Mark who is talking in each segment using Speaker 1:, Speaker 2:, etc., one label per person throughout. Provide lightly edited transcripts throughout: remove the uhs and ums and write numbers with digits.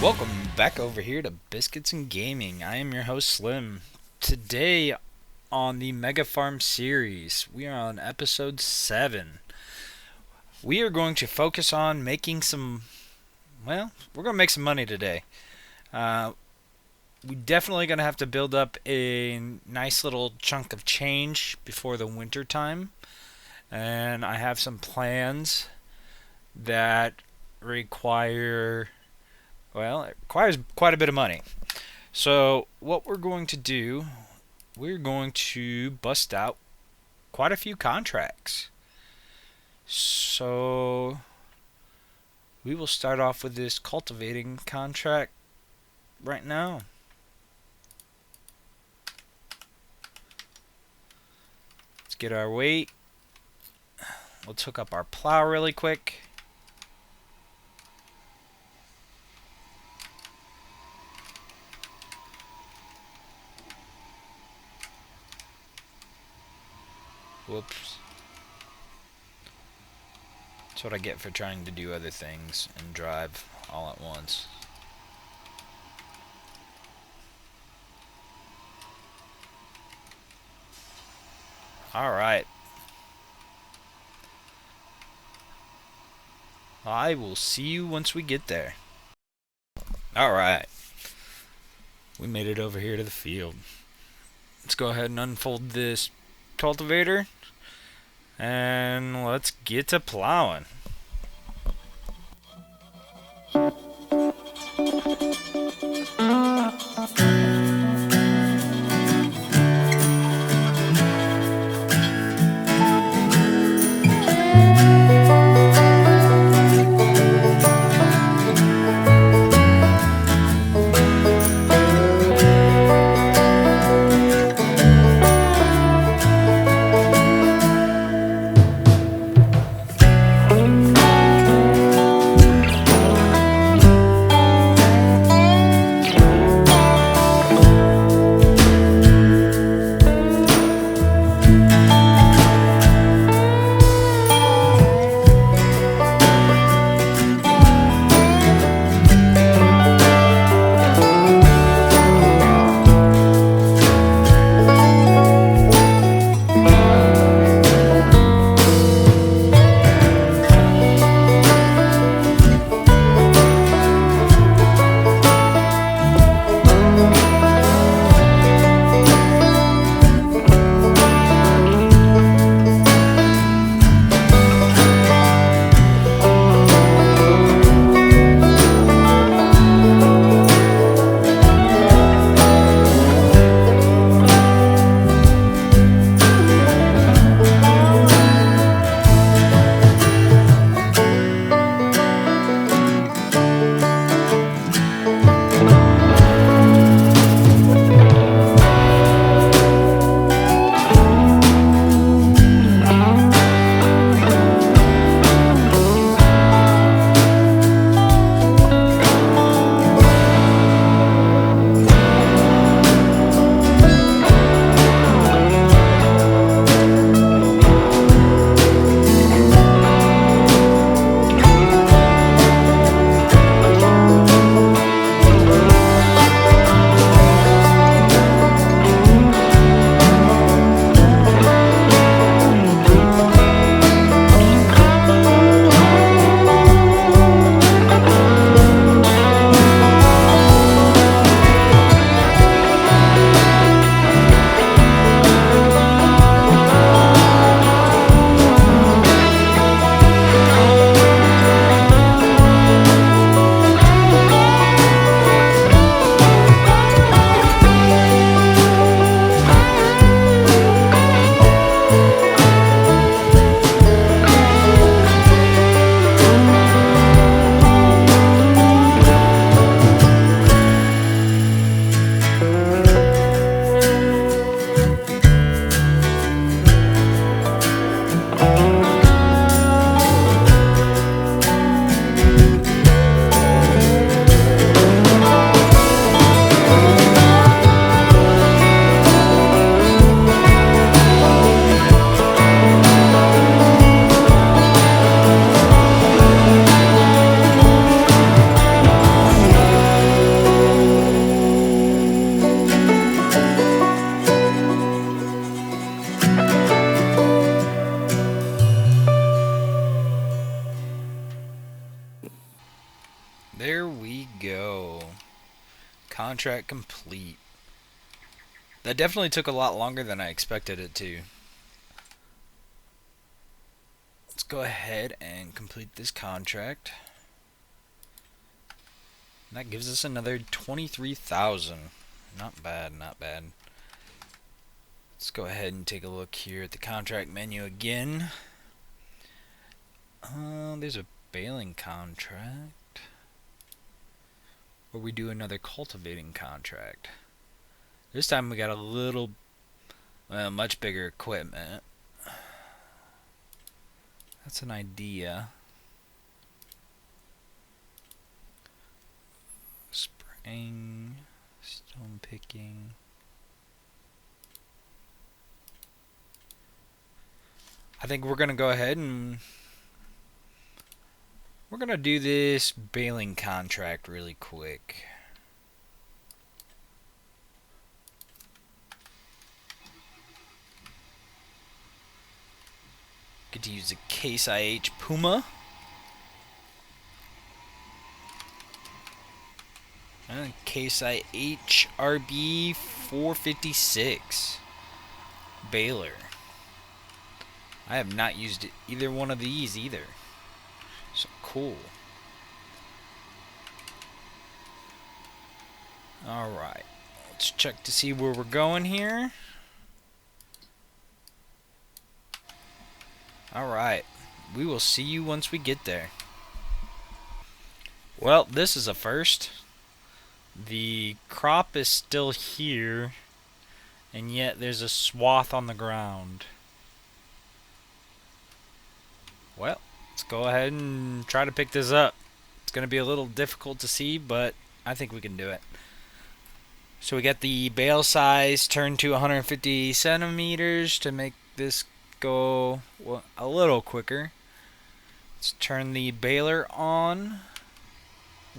Speaker 1: Welcome back over here to Biscuits and Gaming. I am your host Slim. Today on the Mega Farm series, we are on episode 7. We are going to focus on making we're going to make some money today. We definitely going to have to build up a nice little chunk of change before the winter time. And I have some plans that requires quite a bit of money. So what we're going to do, we're going to bust out quite a few contracts. So we will start off with this cultivating contract right now. Let's get our weight. Let's hook up our plow really quick. Whoops. That's what I get for trying to do other things and drive all at once. Alright. I will see you once we get there. Alright. We made it over here to the field. Let's go ahead and unfold this cultivator. And let's get to plowing. go. Contract complete. That definitely took a lot longer than I expected it to. Let's go ahead and complete this contract. That gives us another 23,000. Not bad, not bad. Let's go ahead and take a look here at the contract menu again. There's a baling contract. Or we do another cultivating contract. This time we got a little, much bigger equipment. That's an idea. Spraying, stone picking. I think we're going to go ahead and we're going to do this baling contract really quick. Get to use the Case IH Puma. And Case IH RB 456 baler. I have not used either one of these either. So cool. Alright. Let's check to see where we're going here. Alright. We will see you once we get there. Well, this is a first. The crop is still here, and yet there's a swath on the ground. Well, let's go ahead and try to pick this up. It's going to be a little difficult to see, but I think we can do it. So we got the bale size turned to 150 centimeters to make this go a little quicker. Let's turn the baler on,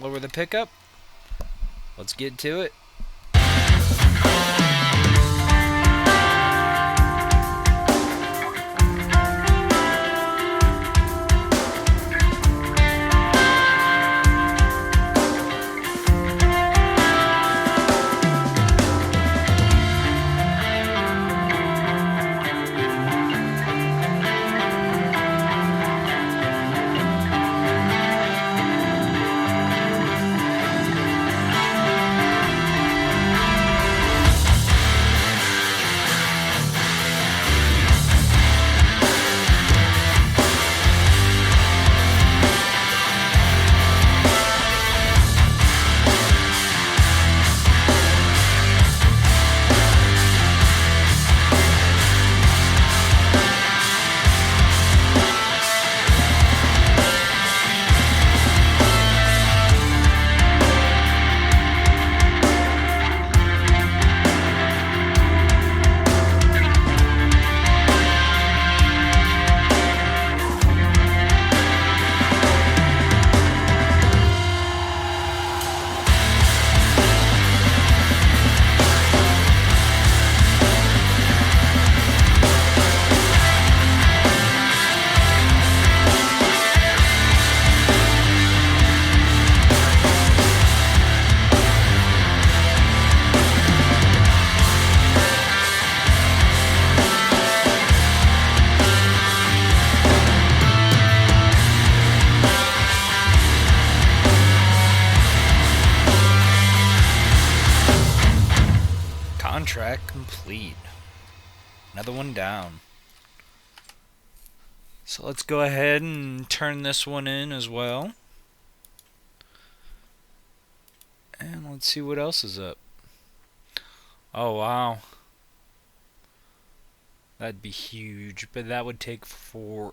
Speaker 1: lower the pickup. Let's get to it. Contract complete. Another one down. So let's go ahead and turn this one in as well. And let's see what else is up. Oh wow. That'd be huge, but that would take forever.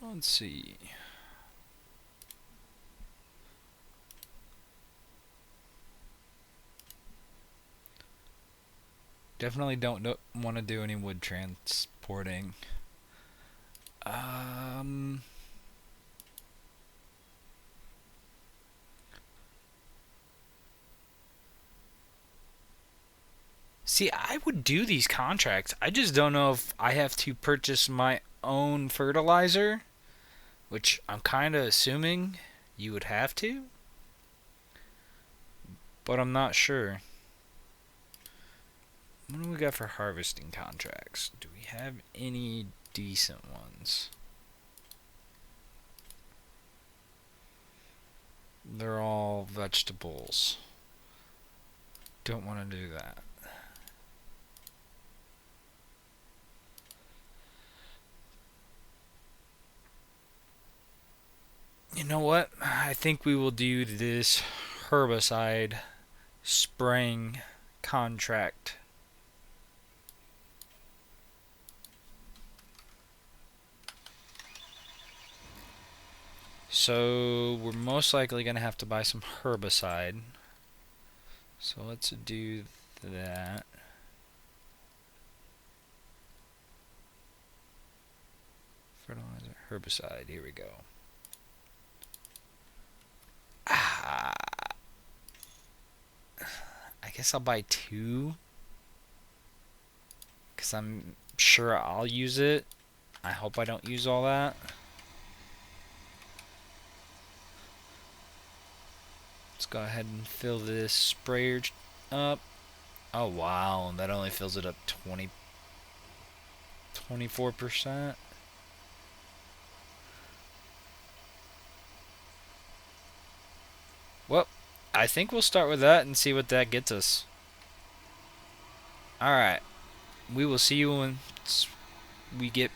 Speaker 1: Let's see. Definitely don't want to do any wood transporting. See, I would do these contracts. I just don't know if I have to purchase my own fertilizer, which I'm kind of assuming you would have to, but I'm not sure. What do we got for harvesting contracts? Do we have any decent ones? They're all vegetables. Don't want to do that. You know what? I think we will do this herbicide spraying contract. So we're most likely going to have to buy some herbicide. So let's do that. Fertilizer, herbicide, here we go. I guess I'll buy 2. Because I'm sure I'll use it. I hope I don't use all that. Let's go ahead and fill this sprayer up. Oh wow, that only fills it up 24%. Well, I think we'll start with that and see what that gets us. Alright, we will see you once we get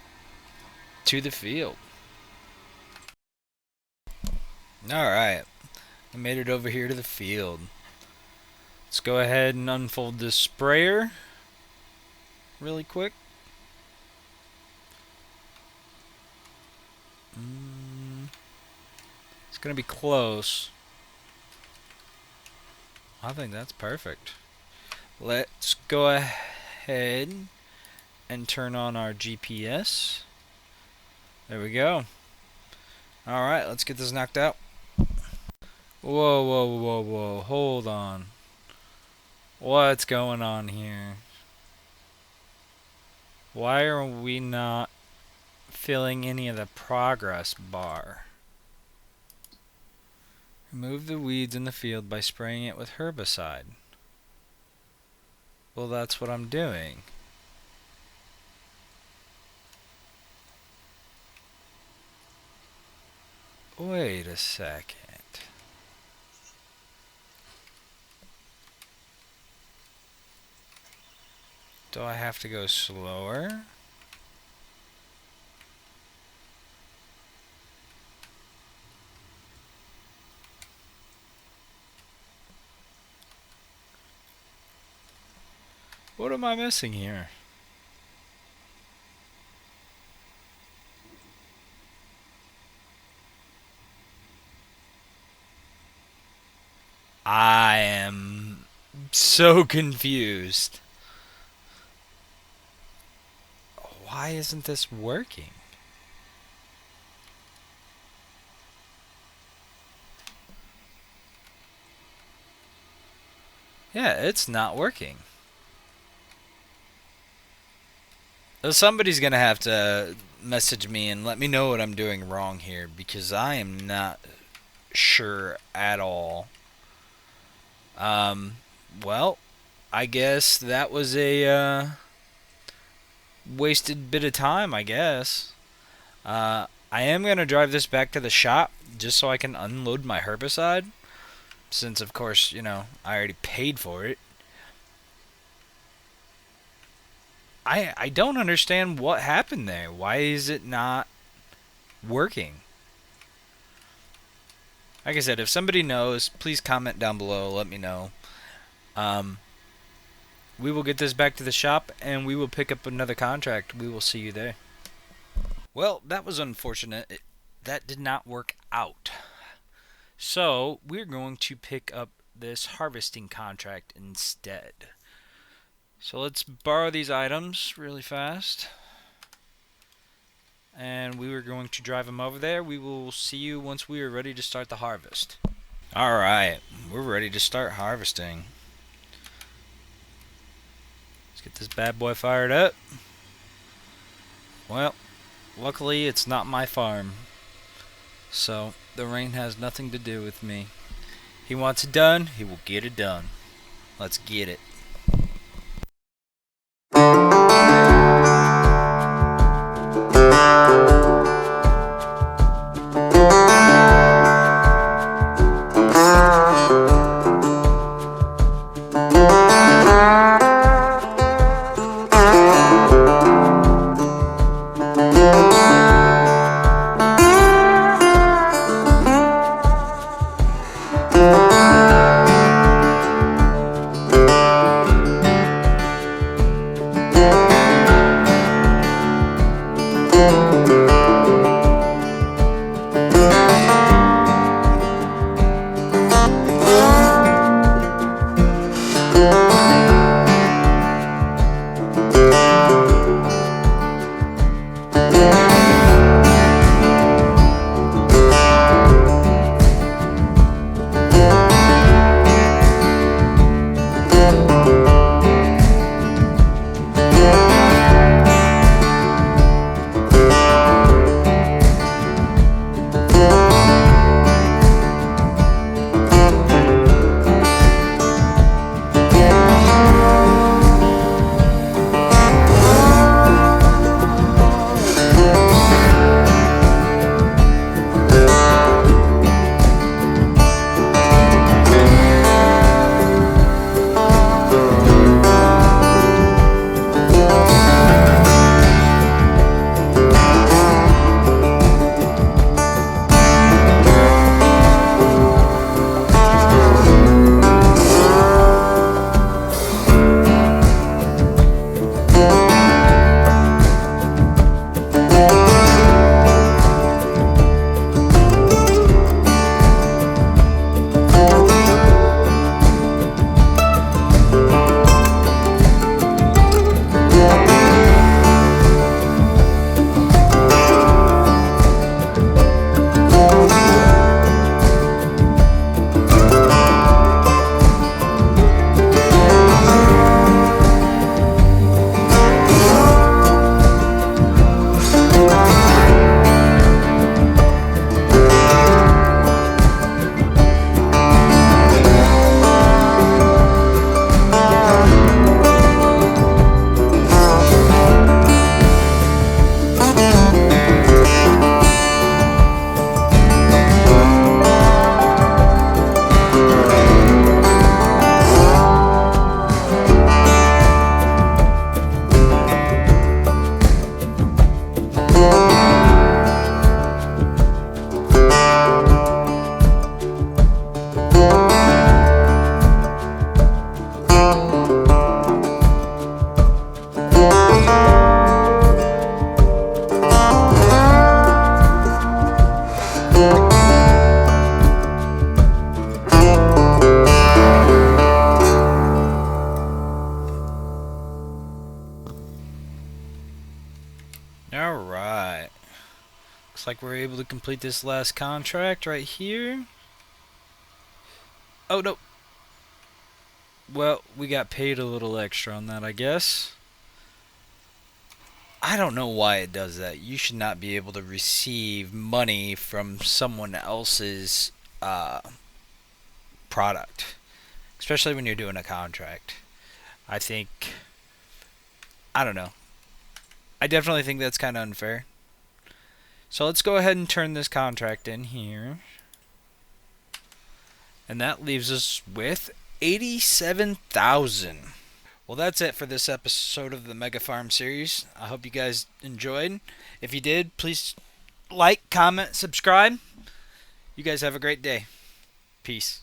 Speaker 1: to the field. Alright, I made it over here to the field. Let's go ahead and unfold this sprayer really quick. It's gonna be close. I think that's perfect. Let's go ahead and turn on our GPS. There we go. Alright, let's get this knocked out. Whoa, whoa, whoa, whoa. Hold on. What's going on here? Why are we not filling any of the progress bar? Remove the weeds in the field by spraying it with herbicide. Well, that's what I'm doing. Wait a second. Do I have to go slower? What am I missing here? I am so confused. Why isn't this working? Yeah, it's not working. Somebody's gonna have to message me and let me know what I'm doing wrong here, because I am not sure at all. Well, I guess that was a wasted bit of time, I guess. I am going to drive this back to the shop just so I can unload my herbicide, since, of course, you know, I already paid for it. I don't understand what happened there. Why is it not working? Like I said, if somebody knows, please comment down below. Let me know. We will get this back to the shop, and we will pick up another contract. We will see you there. Well, that was unfortunate. That did not work out. So, we're going to pick up this harvesting contract instead. So let's borrow these items really fast. And we were going to drive them over there. We will see you once we are ready to start the harvest. Alright, we're ready to start harvesting. Get this bad boy fired up. Well, luckily it's not my farm, so the rain has nothing to do with me. He wants it done, he will get it done. Let's get it. Alright. Looks like we're able to complete this last contract right here. Oh, no. Well, we got paid a little extra on that, I guess. I don't know why it does that. You should not be able to receive money from someone else's product, especially when you're doing a contract. I think, I don't know. I definitely think that's kind of unfair. So let's go ahead and turn this contract in here. And that leaves us with 87,000. Well, that's it for this episode of the Mega Farm series. I hope you guys enjoyed. If you did, please like, comment, subscribe. You guys have a great day. Peace.